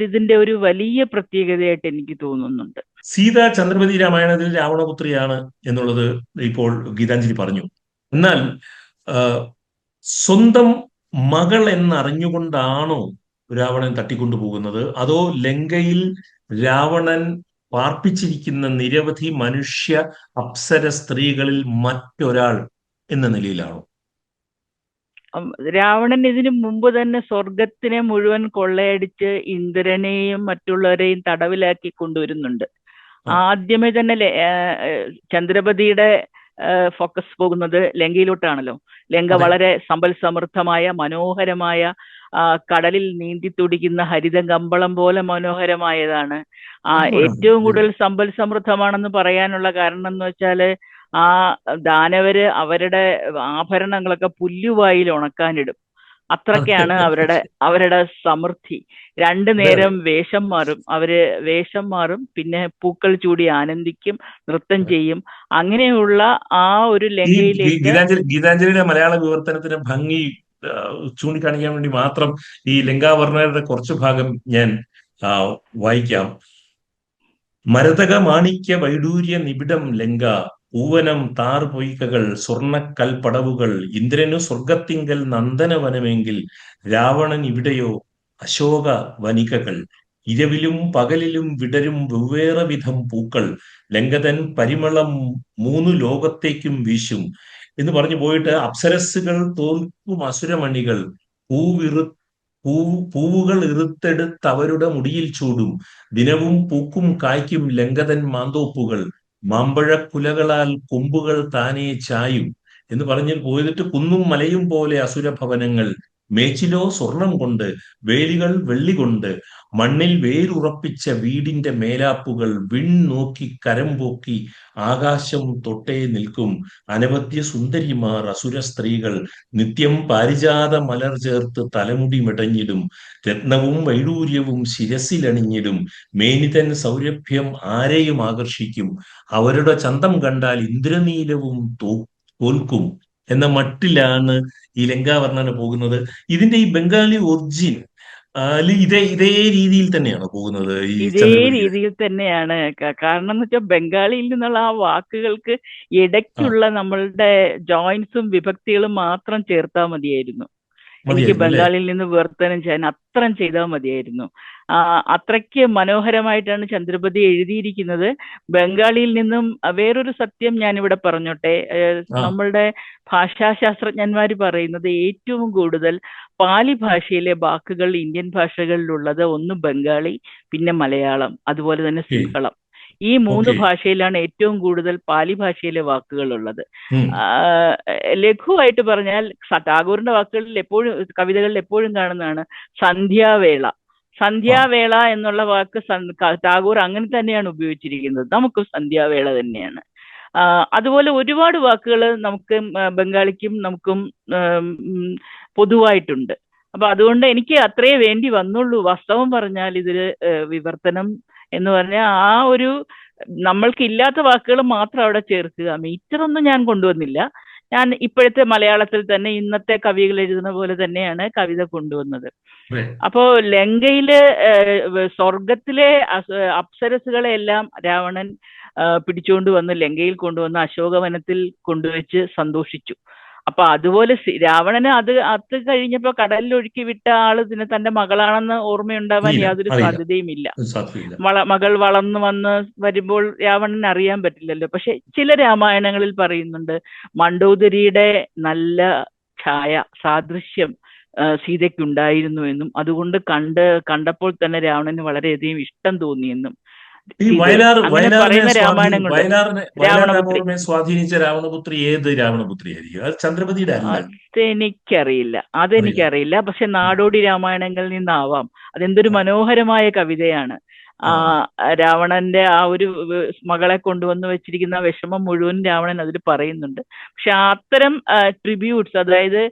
ഇതിന്റെ ഒരു വലിയ പ്രത്യേകതയായിട്ട് എനിക്ക് തോന്നുന്നുണ്ട്. സീത ചന്ദ്രപതി രാമായണത്തിൽ രാവണപുത്രിയാണ് എന്നുള്ളത് ഇപ്പോൾ ഗീതാഞ്ജലി പറഞ്ഞു. എന്നാൽ സ്വന്തം മകൾ എന്നറിഞ്ഞുകൊണ്ടാണോ രാവണൻ തട്ടിക്കൊണ്ടുപോകുന്നത്, അതോ ലങ്കയിൽ രാവണൻ പാർപ്പിച്ചിരിക്കുന്ന നിരവധി മനുഷ്യ അപ്സര സ്ത്രീകളിൽ മറ്റൊരാൾ എന്ന നിലയിലാണോ? രാവണൻ ഇതിനു മുമ്പ് തന്നെ സ്വർഗത്തിനെ മുഴുവൻ കൊള്ളയടിച്ച് ഇന്ദ്രനെയും മറ്റുള്ളവരെയും തടവിലാക്കി കൊണ്ടുവരുന്നുണ്ട്. ആദ്യമേ തന്നെ ചന്ദ്രപതിയുടെ ഫോക്കസ് പോകുന്നത് ലങ്കയിലോട്ടാണല്ലോ. ലങ്ക വളരെ സമ്പൽ സമൃദ്ധമായ മനോഹരമായ, കടലിൽ നീന്തി തുടിക്കുന്ന ഹരിത കമ്പളം പോലെ മനോഹരമായതാണ്. ഏറ്റവും കൂടുതൽ സമ്പൽ സമൃദ്ധമാണെന്ന് പറയാനുള്ള കാരണം എന്ന് വെച്ചാല്, ആ ദാനവര് അവരുടെ ആഭരണങ്ങളൊക്കെ പുല്ലുവായിൽ ഉണക്കാനിടും. അത്രയ്ക്കാണ് അവരുടെ സമൃദ്ധി. 2 നേരം വേഷം മാറും, പിന്നെ പൂക്കൾ ചൂടി ആനന്ദിക്കും, നൃത്തം ചെയ്യും. അങ്ങനെയുള്ള ആ ഒരു ലങ്കയിലേക്ക് ഗീതാഞ്ജലിയുടെ മലയാള വിവർത്തനത്തിന് ഭംഗി ചൂണ്ടിക്കാണിക്കാൻ വേണ്ടി മാത്രം ഈ ലങ്കാവർണ്ണരുടെ കുറച്ചു ഭാഗം ഞാൻ വായിക്കാം. മരതക മാണിക്യ വൈഡൂര്യ നിബിഡം ലങ്ക, പൂവനം താർ പൊയ്കകൾ സ്വർണ്ണക്കൽപ്പടവുകൾ. ഇന്ദ്രനു സ്വർഗത്തിങ്കൽ നന്ദനവനമെങ്കിൽ, രാവണൻ ഇവിടെയോ അശോക വനികകൾ. ഇരവിലും പകലിലും വിടരും വെവ്വേറെ വിധം പൂക്കൾ, ലങ്കതൻ പരിമളം 3 ലോകത്തേക്കും വീശും എന്ന് പറഞ്ഞു പോയിട്ട്, അപ്സരസ്സുകൾ തോൽക്കും അസുരമണികൾ, പൂവുകൾ ഇറുത്തെടുത്ത് അവരുടെ മുടിയിൽ ചൂടും. ദിനവും പൂക്കും കായ്ക്കും ലങ്കതൻ മാന്തോപ്പുകൾ, മാമ്പഴക്കുലകളാൽ കൊമ്പുകൾ താനേ ചായും എന്ന് പറഞ്ഞു പോയിട്ട്, കുന്നും മലയും പോലെ അസുരഭവനങ്ങൾ, മേച്ചിലോ സ്വർണം കൊണ്ട്, വേലികൾ വെള്ളി കൊണ്ട്, മണ്ണിൽ വേരുറപ്പിച്ച വീടിന്റെ മേലാപ്പുകൾ. നോക്കി കരം പോക്കി ആകാശം തൊട്ടേ നിൽക്കും അനവധ്യ സുന്ദരിമാർ അസുര സ്ത്രീകൾ. നിത്യം പാരിജാത മലർ ചേർത്ത് തലമുടി മെടഞ്ഞിടും, രത്നവും വൈഡൂര്യവും ശിരസിലണിഞ്ഞിടും. മേനിതൻ സൗരഭ്യം ആരെയും ആകർഷിക്കും, അവരുടെ ചന്തം കണ്ടാൽ ഇന്ദ്രനീലവും തോൽക്കും എന്ന മട്ടിലാണ് ഈ ലങ്കാവർണ്ണന പോകുന്നത്. ഇതിന്റെ ഈ ബംഗാളി ഒറിജിൻ ഇതേ രീതിയിൽ തന്നെയാണ് പോകുന്നത്. ഇതേ രീതിയിൽ തന്നെയാണ്. കാരണം എന്ന് വെച്ചാൽ ബംഗാളിയിൽ നിന്നുള്ള ആ വാക്കുകൾക്ക് ഇടയ്ക്കുള്ള നമ്മളുടെ ജോയിന്റ്സും വിഭക്തികളും മാത്രം ചേർത്താൽ മതിയായിരുന്നു. എനിക്ക് ബംഗാളിൽ നിന്ന് വിവർത്തനം ചെയ്യാൻ അത്രയും ചെയ്താൽ മതിയായിരുന്നു. അത്രയ്ക്ക് മനോഹരമായിട്ടാണ് ചന്ദ്രപതി എഴുതിയിരിക്കുന്നത്. ബംഗാളിയിൽ നിന്നും വേറൊരു സത്യം ഞാനിവിടെ പറഞ്ഞോട്ടെ. ആ നമ്മളുടെ ഭാഷാശാസ്ത്രജ്ഞന്മാർ പറയുന്നത് ഏറ്റവും കൂടുതൽ പാലി ഭാഷയിലെ വാക്കുകൾ ഇന്ത്യൻ ഭാഷകളിലുള്ളത് ഒന്ന് ബംഗാളി, പിന്നെ മലയാളം, അതുപോലെ തന്നെ ഓക്കെ സിംഹളം. ഈ മൂന്ന് ഓക്കെ ഭാഷയിലാണ് ഏറ്റവും കൂടുതൽ പാലി ഭാഷയിലെ വാക്കുകൾ ഉള്ളത്. ഉം ലഘുവായിട്ട് പറഞ്ഞാൽ ടാഗോറിന്റെ വാക്കുകളിൽ എപ്പോഴും, കവിതകളിൽ എപ്പോഴും കാണുന്നതാണ് സന്ധ്യാവേള. ആ സന്ധ്യാവേള എന്നുള്ള വാക്ക് ടാഗോർ അങ്ങനെ തന്നെയാണ് ഉപയോഗിച്ചിരിക്കുന്നത്. നമുക്ക് സന്ധ്യാവേള തന്നെയാണ്. അതുപോലെ ഒരുപാട് വാക്കുകൾ നമുക്ക് ബംഗാളിക്കും നമുക്കും പൊതുവായിട്ടുണ്ട്. അപ്പൊ അതുകൊണ്ട് എനിക്ക് അത്രേ വേണ്ടി വന്നുള്ളൂ. വാസ്തവം പറഞ്ഞാൽ ഇതില് വിവർത്തനം എന്ന് പറഞ്ഞാൽ ആ ഒരു നമ്മൾക്ക് ഇല്ലാത്ത വാക്കുകൾ മാത്രം അവിടെ ചേർക്കുക. മീറ്ററൊന്നും ഞാൻ കൊണ്ടുവന്നില്ല. ഞാൻ ഇപ്പോഴത്തെ മലയാളത്തിൽ തന്നെ ഇന്നത്തെ കവികൾ എഴുതുന്ന പോലെ തന്നെയാണ് കവിത കൊണ്ടുവന്നത്. അതെ അപ്പോ ലങ്കയിലെ സ്വർഗത്തിലെ അപ്സരസുകളെ എല്ലാം രാവണൻ പിടിച്ചുകൊണ്ട് വന്ന് ലങ്കയിൽ കൊണ്ടുവന്ന് അശോകവനത്തിൽ കൊണ്ടുവച്ച് സന്തോഷിച്ചു. അപ്പൊ അതുപോലെ രാവണന് അത് കഴിഞ്ഞപ്പോ കടലിൽ ഒഴുക്കി വിട്ട ആള് തന്റെ മകളാണെന്ന് ഓർമ്മയുണ്ടാവാൻ ഇല്ല യാതൊരു അറിയില്ല സാധ്യതയും ഇല്ല. സാധ്യതയില്ല മകൾ വളർന്നു വന്ന് വരുമ്പോൾ രാവണന് അറിയാൻ പറ്റില്ലല്ലോ. പക്ഷെ ചില രാമായണങ്ങളിൽ പറയുന്നുണ്ട് മണ്ഡോദരിയുടെ നല്ല ഛായ, സാദൃശ്യം സീതയ്ക്കുണ്ടായിരുന്നു എന്നും അതുകൊണ്ട് കണ്ടപ്പോൾ തന്നെ രാവണന് വളരെയധികം ഇഷ്ടം തോന്നിയെന്നും ഈ സീതയെ അങ്ങനെ പറയുന്ന രാമായണങ്ങളുണ്ട്. വയലാർ രാവണപുത്രി രാമവർമ്മയെ സ്വാധീനിച്ച രാവണപുത്രി ഏത് രാവണപുത്രി ആയിരിക്കും? അത് ചന്ദ്രപതിയുടെ അല്ല. അതെനിക്കറിയില്ല, അറിയില്ല. പക്ഷെ നാടോടി രാമായണങ്ങളിൽ നിന്നാവാം. അതെന്തൊരു മനോഹരമായ കവിതയാണ്. ആ ആ രാവണന്റെ ആ ഒരു മകളെ കൊണ്ടുവന്ന് വെച്ചിരിക്കുന്ന വിഷമം മുഴുവൻ രാവണൻ അതിൽ പറയുന്നുണ്ട്. പക്ഷെ അത്തരം ട്രിബ്യൂട്ട്സ്, അതായത്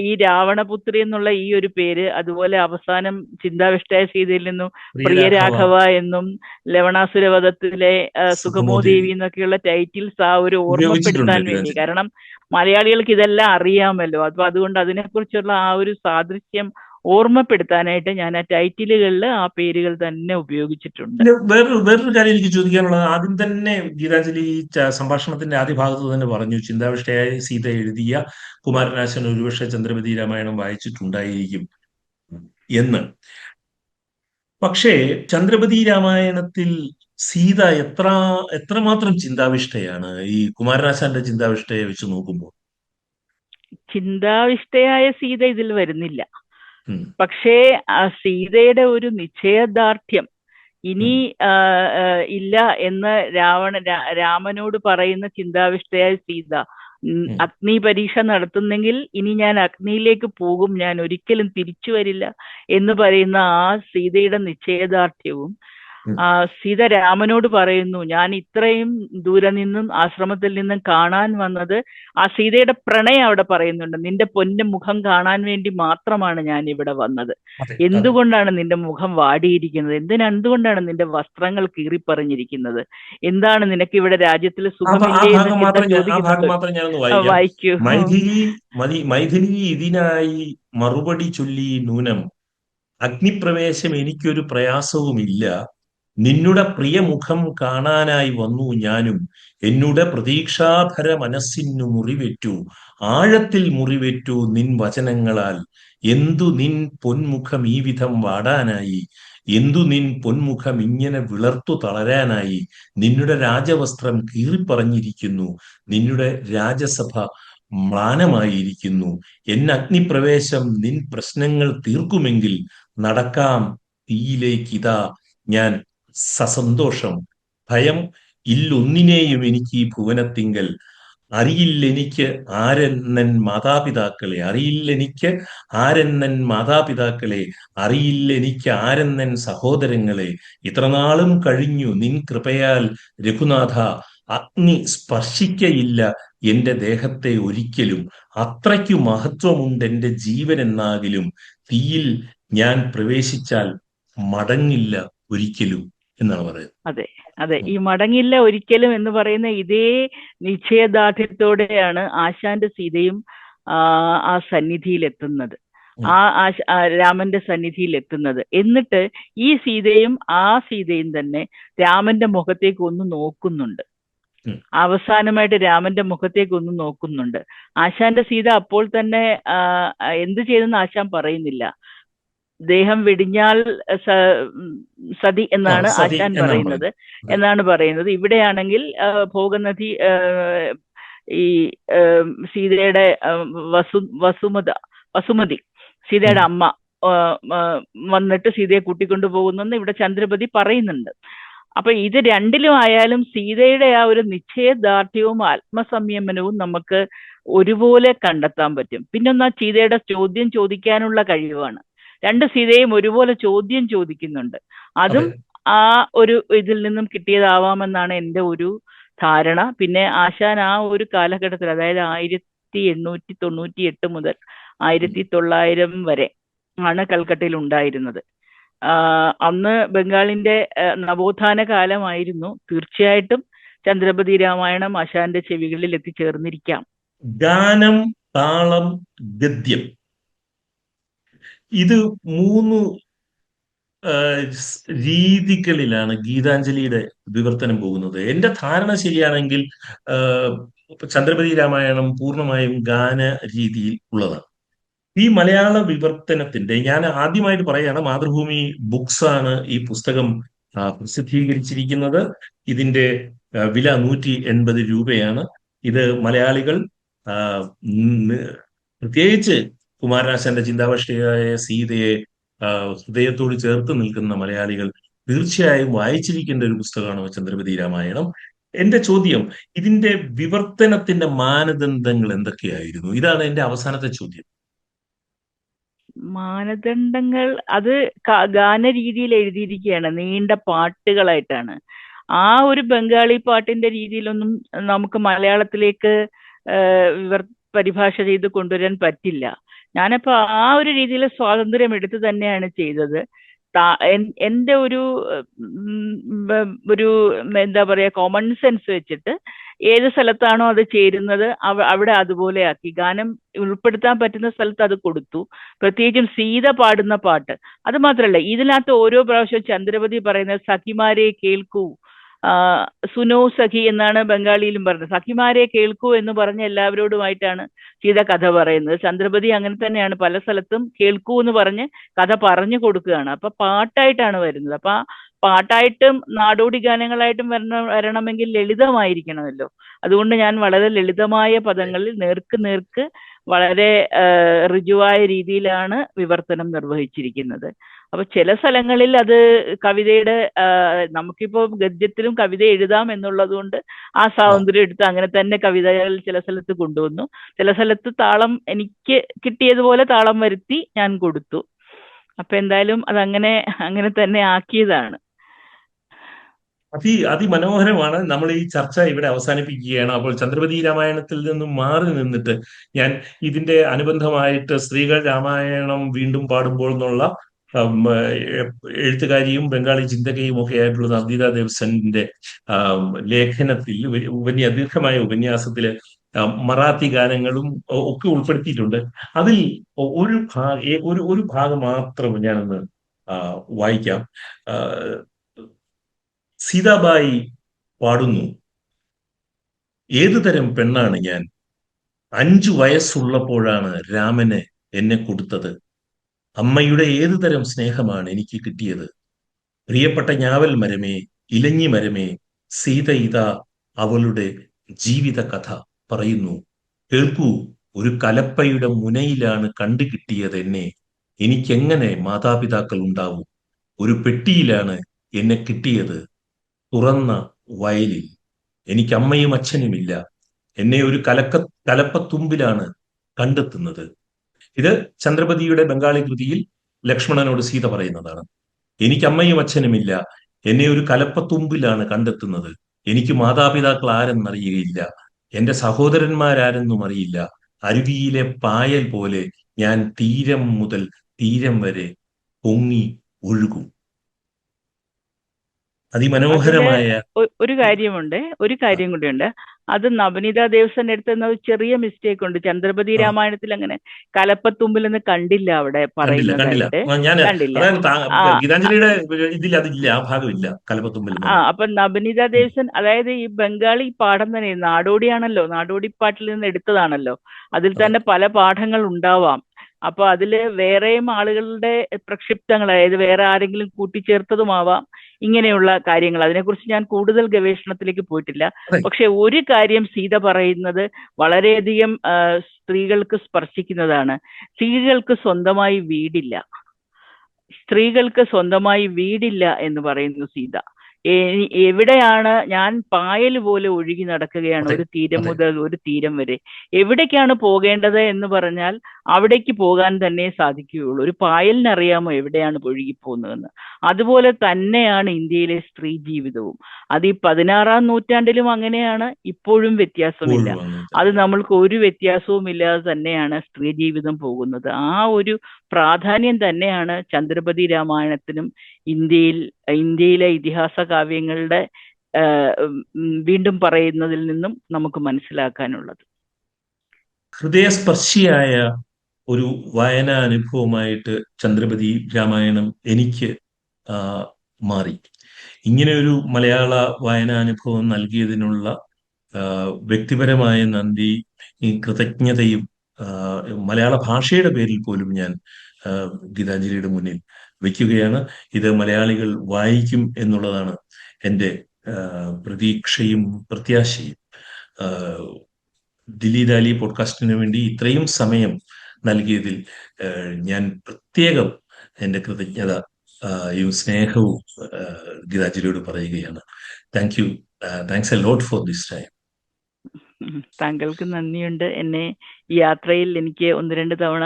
ഈ രാവണപുത്രി എന്നുള്ള ഈ ഒരു പേര്, അതുപോലെ അവസാനം ചിന്താവിഷ്ടയായ സീതയിൽ നിന്നും പ്രിയരാഘവ പ്രിയരാഘവ എന്നും ലവണാസുരവധത്തിലെ സുഗമോ സുഗമോദേവി ദേവി എന്നൊക്കെയുള്ള ടൈറ്റിൽസ് ആ ഒരു ഉപയോഗിച്ചിട്ടുണ്ട് ഓർമ്മപ്പെടുത്താൻ വേണ്ടി. എഴുതാൻ. കാരണം മലയാളികൾക്ക് ഇതെല്ലാം അറിയാമല്ലോ. അപ്പൊ അതുകൊണ്ട് അതിനെക്കുറിച്ചുള്ള ആ ഒരു സാദൃശ്യം ഓർമ്മപ്പെടുത്താനായിട്ട് ഞാൻ ആ ടൈറ്റിലുകളിൽ ആ പേരുകൾ തന്നെ ഉപയോഗിച്ചിട്ടുണ്ട്. പിന്നെ വേറൊരു കാര്യം എനിക്ക് ചോദിക്കാനുള്ളത്, ആദ്യം തന്നെ ഗീതാഞ്ജലി ഈ സംഭാഷണത്തിന്റെ ആദ്യ ഭാഗത്ത് തന്നെ പറഞ്ഞു ചിന്താവിഷ്ടയായ സീത എഴുതിയ കുമാരനാശൻ ഒരുപക്ഷെ ചന്ദ്രപതി രാമായണം വായിച്ചിട്ടുണ്ടായിരിക്കും എന്ന്. പക്ഷേ ചന്ദ്രപതി രാമായണത്തിൽ സീത എത്രമാത്രം ചിന്താവിഷ്ടയാണ് ഈ കുമാരനാശാന്റെ ചിന്താവിഷ്ടയെ വെച്ച് നോക്കുമ്പോൾ? ചിന്താവിഷ്ടയായ സീത ഇതിൽ വരുന്നില്ല. ഉം, പക്ഷേ ആ സീതയുടെ ഒരു നിശ്ചയദാർഢ്യം ഇനി ഉം, ഇല്ല എന്ന് രാമനോട് പറയുന്ന ചിന്താവിഷ്ടയായ സീത, ഉം, അഗ്നി പരീക്ഷ നടത്തുന്നെങ്കിൽ ഇനി ഞാൻ അഗ്നിയിലേക്ക് പോകും, ഞാൻ ഒരിക്കലും തിരിച്ചു വരില്ല എന്ന് പറയുന്ന ആ സീതയുടെ നിശ്ചയദാർഢ്യവും, ഉം. സീത രാമനോട് പറയുന്നു ഞാൻ ഇത്രയും ദൂരെ നിന്നും ആശ്രമത്തിൽ നിന്നും കാണാൻ വന്നത്, ആ സീതയുടെ പ്രണയം അവിടെ പറയുന്നുണ്ട്. നിന്റെ പൊന്നു മുഖം കാണാൻ വേണ്ടി മാത്രമാണ് ഞാൻ ഇവിടെ വന്നത്. അതെ അതെ എന്തുകൊണ്ടാണ് നിന്റെ മുഖം വാടിയിരിക്കുന്നത്? എന്തുകൊണ്ടാണ് നിന്റെ വസ്ത്രങ്ങൾ കീറിപ്പറിഞ്ഞിരിക്കുന്നത്? എന്താണ് നിനക്ക് ഇവിടെ രാജ്യത്തിൽ സുഖമില്ലേ എന്ന് ചിന്ത ആ ഭാഗം ചോദിക്കുന്നുണ്ട്. മാത്രം ഞാനൊന്ന് വായിക്കാം. വായിക്കൂ. മൈഥിലി ഇതിനായി മറുപടി ചൊല്ലി നൂനം, അഗ്നിപ്രവേശം എനിക്കൊരു പ്രയാസവുമില്ല, നിന്നുടെ പ്രിയമുഖം കാണാനായി വന്നു ഞാനും, എന്നുടെ പ്രതീക്ഷാഭര മനസ്സിനു മുറിവേറ്റു, ആഴത്തിൽ മുറിവേറ്റു നിൻ വചനങ്ങളാൽ, എന്തു നിൻ പൊന്മുഖം ഈ വിധം വാടാനായി, എന്തു നിൻ പൊന്മുഖം ഇങ്ങനെ വിളർത്തു തളരാനായി, നിന്നുടെ രാജവസ്ത്രം കീറിപ്പറഞ്ഞിരിക്കുന്നു, നിന്നുടെ രാജസഭ മ്ലാനമായിരിക്കുന്നു, അഗ്നിപ്രവേശം നിൻ പ്രശ്നങ്ങൾ തീർക്കുമെങ്കിൽ നടക്കാം തീയിലേക്കിതാ ഞാൻ സസന്തോഷം, ഭയം ഇല്ലൊന്നിനെയും എനിക്ക് ഈ ഭുവനത്തിങ്കൽ, അറിയില്ലെനിക്ക് ആരെന്നൻ മാതാപിതാക്കളെ, അറിയില്ലെനിക്ക് ആരെന്നൻ സഹോദരങ്ങളെ, ഇത്രനാളും കഴിഞ്ഞു നിൻ കൃപയാൽ രഘുനാഥ, അഗ്നി സ്പർശിക്കയില്ല എന്റെ ദേഹത്തെ ഒരിക്കലും, അത്രയ്ക്കു മഹത്വമുണ്ട് എന്റെ ജീവൻ എന്നാകിലും, തീയിൽ ഞാൻ പ്രവേശിച്ചാൽ മടങ്ങില്ല ഒരിക്കലും എന്നാണ് പറയുന്നത്. അതെ അതെ, ഈ മടങ്ങില്ല ഒരിക്കലും എന്ന് പറയുന്ന ഇതേ നിശ്ചയദാർഢ്യത്തോടെയാണ് ആശാന്റെ സീതയും ആ സന്നിധിയിൽ എത്തുന്നത്, രാമന്റെ സന്നിധിയിൽ എത്തുന്നത്. എന്നിട്ട് ഈ സീതയും സീതയും തന്നെ രാമന്റെ മുഖത്തേക്ക് ഒന്ന് നോക്കുന്നുണ്ട്. അവസാനമായിട്ട് രാമന്റെ മുഖത്തേക്ക് ഒന്ന് നോക്കുന്നുണ്ട്. ആശാന്റെ സീത അപ്പോൾ തന്നെ എന്ത് ചെയ്തെന്ന് ആശാൻ പറയുന്നില്ല. ദേഹം വെടിഞ്ഞാൽ സതി എന്നാണ് സതി ആശാൻ എന്നാണ് പറയുന്നത്. പറയുന്നത്. ഇവിടെയാണെങ്കിൽ ഭോഗനദി ഈ സീതയുടെ വസുമതി സീതയുടെ അമ്മ വന്നിട്ട് സീതയെ കൂട്ടിക്കൊണ്ടു പോകുന്നെന്ന് ഇവിടെ ചന്ദ്രപതി പറയുന്നുണ്ട്. അപ്പൊ ഇത് രണ്ടിലും ആയാലും സീതയുടെ ആ ഒരു നിശ്ചയദാർഢ്യവും ആത്മസംയമനവും നമുക്ക് ഒരുപോലെ കണ്ടെത്താൻ പറ്റും. പിന്നൊന്ന് സീതയുടെ ചോദ്യം ചോദിക്കാനുള്ള കഴിവാണ്. രണ്ട് സീതയും ഒരുപോലെ ചോദ്യം ചോദിക്കുന്നുണ്ട്. അതും ആ ഒരു ഇതിൽ നിന്നും കിട്ടിയതാവാമെന്നാണ് എൻ്റെ ഒരു ധാരണ. പിന്നെ ആശാൻ ആ ഒരു കാലഘട്ടത്തിൽ, അതായത് 1898 മുതൽ 1900 വരെ ആണ് കൽക്കട്ടയിൽ ഉണ്ടായിരുന്നത്. അന്ന് ബംഗാളിന്റെ നവോത്ഥാന കാലമായിരുന്നു. തീർച്ചയായിട്ടും ചന്ദ്രപതി രാമായണം ആശാന്റെ ചെവികളിൽ എത്തിച്ചേർന്നിരിക്കാം. ഗാനം, താളം, ഗദ്യം, ഇത് മൂന്ന് രീതികളിലാണ് ഗീതാഞ്ജലിയുടെ വിവർത്തനം പോകുന്നത്. എന്റെ ധാരണ ശരിയാണെങ്കിൽ ചന്ദ്രപതി രാമായണം പൂർണ്ണമായും ഗാന രീതിയിൽ ഉള്ളതാണ്. ഈ മലയാള വിവർത്തനത്തിന്റെ, ഞാൻ ആദ്യമായിട്ട് പറയുകയാണ്, മാതൃഭൂമി ബുക്സ് ആണ് ഈ പുസ്തകം പ്രസിദ്ധീകരിച്ചിരിക്കുന്നത്. ഇതിന്റെ വില 180 രൂപയാണ്. ഇത് മലയാളികൾ, പ്രത്യേകിച്ച് കുമാരനാശാന്റെ ചിന്താവിഷ്ടയായ സീതയെ ഹൃദയത്തോട് ചേർത്ത് നിൽക്കുന്ന മലയാളികൾ തീർച്ചയായും വായിച്ചിരിക്കേണ്ട ഒരു പുസ്തകമാണ് ചന്ദ്രപതി രാമായണം. എന്റെ ചോദ്യം, ഇതിന്റെ വിവർത്തനത്തിന്റെ മാനദണ്ഡങ്ങൾ എന്തൊക്കെയായിരുന്നു? ഇതാണ് എന്റെ അവസാനത്തെ ചോദ്യം. മാനദണ്ഡങ്ങൾ അത് ഗാനരീതിയിൽ എഴുതിയിരിക്കുകയാണ്, നീണ്ട പാട്ടുകളായിട്ടാണ്. ആ ഒരു ബംഗാളി പാട്ടിന്റെ രീതിയിലൊന്നും നമുക്ക് മലയാളത്തിലേക്ക് പരിഭാഷ ചെയ്ത് കൊണ്ടുവരാൻ പറ്റില്ല. ഞാനപ്പോ ആ ഒരു രീതിയിൽ സ്വാതന്ത്ര്യം എടുത്തു തന്നെയാണ് ചെയ്തത്. എൻ്റെ ഒരു എന്താ പറയാ, കോമൺ സെൻസ് വെച്ചിട്ട് ഏത് സ്ഥലത്താണോ അത് ചേരുന്നത് അവിടെ അതുപോലെ ആക്കി. ഗാനം ഉൾപ്പെടുത്താൻ പറ്റുന്ന സ്ഥലത്ത് അത് കൊടുത്തു. പ്രത്യേകിച്ചും സീത പാടുന്ന പാട്ട്. അത് മാത്രല്ല, ഇതിനകത്ത് ഓരോ പ്രാവശ്യവും ചന്ദ്രപതി പറയുന്നത് സഖിമാരെ കേൾക്കൂ, സുനോ സഖി എന്നാണ് ബംഗാളിയിലും പറഞ്ഞത്. സഖിമാരെ കേൾക്കൂ എന്ന് പറഞ്ഞ എല്ലാവരോടുമായിട്ടാണ് സീത കഥ പറയുന്നത്. ചന്ദ്രപതി അങ്ങനെ തന്നെയാണ്, പല സ്ഥലത്തും കേൾക്കൂ എന്ന് പറഞ്ഞ് കഥ പറഞ്ഞു കൊടുക്കുകയാണ്. അപ്പൊ പാട്ടായിട്ടാണ് വരുന്നത്. അപ്പൊ പാട്ടായിട്ടും നാടോടി ഗാനങ്ങളായിട്ടും വരണമെങ്കിൽ ലളിതമായിരിക്കണമല്ലോ. അതുകൊണ്ട് ഞാൻ വളരെ ലളിതമായ പദങ്ങളിൽ നേർക്ക് വളരെ ഋജുവായ രീതിയിലാണ് വിവർത്തനം നിർവഹിച്ചിരിക്കുന്നത്. അപ്പൊ ചില സ്ഥലങ്ങളിൽ അത് കവിതയുടെ, നമുക്കിപ്പോ ഗദ്യത്തിലും കവിത എഴുതാം എന്നുള്ളത് കൊണ്ട് ആ സ്വാതന്ത്ര്യം എടുത്ത് അങ്ങനെ തന്നെ കവിതകൾ ചില സ്ഥലത്ത് കൊണ്ടുവന്നു. ചില സ്ഥലത്ത് താളം എനിക്ക് കിട്ടിയതുപോലെ താളം വരുത്തി ഞാൻ കൊടുത്തു. അപ്പൊ എന്തായാലും അങ്ങനെ തന്നെ ആക്കിയതാണ്. അതിമനോഹരമാണ്. നമ്മൾ ഈ ചർച്ച ഇവിടെ അവസാനിപ്പിക്കുകയാണ്. അപ്പോൾ ചന്ദ്രപതി രാമായണത്തിൽ നിന്നും മാറി നിന്നിട്ട് ഞാൻ ഇതിന്റെ അനുബന്ധമായിട്ട് സ്ത്രീകൾ രാമായണം വീണ്ടും പാടുമ്പോൾ എന്നുള്ള എഴുത്തുകാരിയും ബംഗാളി ചിന്തകയും ഒക്കെ ആയിട്ടുള്ള നന്ദിത ദേവ്സന്റെ ലേഖനത്തിൽ, ദീർഘമായ ഉപന്യാസത്തില് മറാത്തി ഗാനങ്ങളും ഒക്കെ ഉൾപ്പെടുത്തിയിട്ടുണ്ട്. അതിൽ ഒരു ഭാഗം മാത്രം ഞാനൊന്ന് വായിക്കാം. സീതാബായി പാടുന്നു: ഏതു തരം പെണ്ണാണ് ഞാൻ? 5 വയസ്സുള്ളപ്പോഴാണ് രാമന് എന്നെ കൊടുത്തത്. അമ്മയുടെ ഏതു തരം സ്നേഹമാണ് എനിക്ക് കിട്ടിയത്? പ്രിയപ്പെട്ട ഞാവൽ മരമേ, ഇലഞ്ഞി മരമേ, സീത ഇതാ അവളുടെ ജീവിത കഥ പറയുന്നു. കേൾക്കൂ, ഒരു കലപ്പയുടെ മുനയിലാണ് കണ്ടുകിട്ടിയത് എന്നെ. എനിക്കെങ്ങനെ മാതാപിതാക്കൾ ഉണ്ടാവും? ഒരു പെട്ടിയിലാണ് എന്നെ കിട്ടിയത്, തുറന്ന വയലിൽ. എനിക്ക് അമ്മയും അച്ഛനുമില്ല. എന്നെ ഒരു കലപ്പത്തുമ്പിലാണ് കണ്ടെത്തുന്നത്. ഇത് ചന്ദ്രപതിയുടെ ബംഗാളി കൃതിയിൽ ലക്ഷ്മണനോട് സീത പറയുന്നതാണ്. എനിക്ക് അമ്മയും അച്ഛനുമില്ല. എന്നെ ഒരു കലപ്പത്തുമ്പിലാണ് കണ്ടെത്തുന്നത്. എനിക്ക് മാതാപിതാക്കൾ ആരെന്നറിയുകയില്ല. എന്റെ സഹോദരന്മാരാരെന്നും അറിയില്ല. അരുവിയിലെ പായൽ പോലെ ഞാൻ തീരം മുതൽ തീരം വരെ പൊങ്ങി ഒഴുകും. അതിമനോഹരമായ ഒരു കാര്യം കൂടിയുണ്ട്. അത് നവനീത ദേവ്സന്റെ അടുത്ത് ചെറിയ മിസ്റ്റേക്ക് ഉണ്ട്. ചന്ദ്രപതി രാമായണത്തിൽ അങ്ങനെ കലപ്പത്തുമ്പിൽ എന്ന് കണ്ടില്ല അവിടെ പറയുന്നതായിട്ട്. ഗീതാഞ്ജലിയുടെ ഇതിൽ അതില്ല, ആ ഭാഗമില്ല കലപ്പത്തുമ്പിൽ. അപ്പൊ നവനീത ദേവ്സൻ, അതായത് ഈ ബംഗാളി പാഠം തന്നെ നാടോടിയാണല്ലോ, നാടോടി പാട്ടിൽ നിന്ന് എടുത്തതാണല്ലോ. അതിൽ തന്നെ പല പാഠങ്ങൾ ഉണ്ടാവാം. അപ്പൊ അതില് വേറെയും ആളുകളുടെ പ്രക്ഷിപ്തങ്ങൾ, അതായത് വേറെ ആരെങ്കിലും കൂട്ടിച്ചേർത്തതുമാവാം ഇങ്ങനെയുള്ള കാര്യങ്ങൾ. അതിനെക്കുറിച്ച് ഞാൻ കൂടുതൽ ഗവേഷണത്തിലേക്ക് പോയിട്ടില്ല. അതെ. പക്ഷെ ഒരു കാര്യം സീത പറയുന്നത് വളരെയധികം സ്ത്രീകൾക്ക് സ്പർശിക്കുന്നതാണ്. സ്ത്രീകൾക്ക് സ്വന്തമായി വീടില്ല, സ്ത്രീകൾക്ക് സ്വന്തമായി വീടില്ല എന്ന് പറയുന്നു സീത. എവിടെയാണ്, ഞാൻ പായൽ പോലെ ഒഴുകി നടക്കുകയാണ് അതെ. ഒരു തീരം അതെ. മുതൽ ഒരു തീരം വരെ. എവിടേക്കാണ് പോകേണ്ടത് എന്ന് പറഞ്ഞാൽ അവിടേക്ക് പോകാൻ തന്നെ സാധിക്കുകയുള്ളൂ. ഒരു പായലിന് അറിയാമോ എവിടെയാണ് ഒഴുകി പോകുന്നതെന്ന്? അതുപോലെ തന്നെയാണ് ഇന്ത്യയിലെ സ്ത്രീ ജീവിതവും. അത് ഈ 16-ാം നൂറ്റാണ്ടിലും അങ്ങനെയാണ്, ഇപ്പോഴും വ്യത്യാസമില്ല. ഇപ്പോഴും അങ്ങനെ അത് തന്നെയാണ്. നമ്മൾക്ക് ഒരു വ്യത്യാസവും ഇല്ലാതെ തന്നെയാണ് സ്ത്രീ ജീവിതം പോകുന്നത്. ആ ഒരു പ്രാധാന്യം തന്നെയാണ് ചന്ദ്രപതി രാമായണത്തിനും ഇന്ത്യയിലെ ഇതിഹാസ കാവ്യങ്ങളുടെ വീണ്ടും പറയുന്നതിൽ നിന്നും നമുക്ക് മനസ്സിലാക്കാനുള്ളത്. ഹൃദയസ്പർശിയായ ഒരു വായനാ അനുഭവമായിട്ട് ചന്ദ്രപതി രാമായണം എനിക്ക് ആ, മാറി. ഇങ്ങനെ ഒരു മലയാള വായനാനുഭവം നൽകിയതിനുള്ള ആ, വ്യക്തിപരമായ നന്ദി, ഈ കൃതജ്ഞതയും ആ, മലയാള ഭാഷയുടെ പേരിൽ പോലും ഞാൻ ആ, ഗീതാഞ്ജലിയുടെ മുന്നിൽ വയ്ക്കുകയാണ്. ഇത് മലയാളികൾ വായിക്കും എന്നുള്ളതാണ് എൻ്റെ ആ, പ്രതീക്ഷയും പ്രത്യാശയും. ആ, ദില്ലി ദാലി പോഡ്കാസ്റ്റിന് വേണ്ടി ഇത്രയും സമയം നൽകിയതിൽ ഞാൻ പ്രത്യേകം എൻ്റെ കൃതജ്ഞത യും സ്നേഹവും ഗീതാഞ്ജലിയോട് പറയുകയാണ്. Thank you. Thanks a lot for this time. താങ്കൾക്ക് നന്ദിയുണ്ട്. എന്നെ ഈ യാത്രയിൽ എനിക്ക് 1-2 തവണ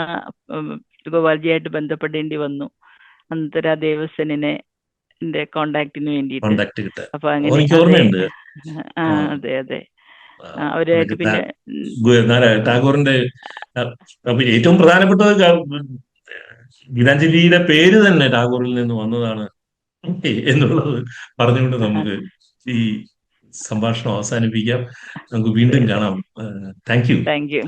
ഗോപാൽജിയായിട്ട് ബന്ധപ്പെടേണ്ടി വന്നു, അനന്തര ദേവസേനെ എന്റെ കോണ്ടാക്ടിന് വേണ്ടിയിട്ട്. കോണ്ടാക്ട് കിട്ടാൻ അപ്പൊ അങ്ങനെ എനിക്ക് അതെ, ഓർമ്മയുണ്ട്. ആ ആ, അതെ അതെ, ആ, അവരായിട്ട് എനിക്ക് പിന്നെ ടാഗോറിന്റെ അപ്പൊ ഏറ്റവും പ്രധാനപ്പെട്ടത് ഗീതാഞ്ജലിയുടെ പേര് തന്നെ ടാഗോറിൽ നിന്ന് വന്നതാണ് എന്നുള്ളത് പറഞ്ഞുകൊണ്ട് നമുക്ക് ഈ സംഭാഷണം അവസാനിപ്പിക്കാം. നമുക്ക് വീണ്ടും കാണാം. Thank you. Thank you.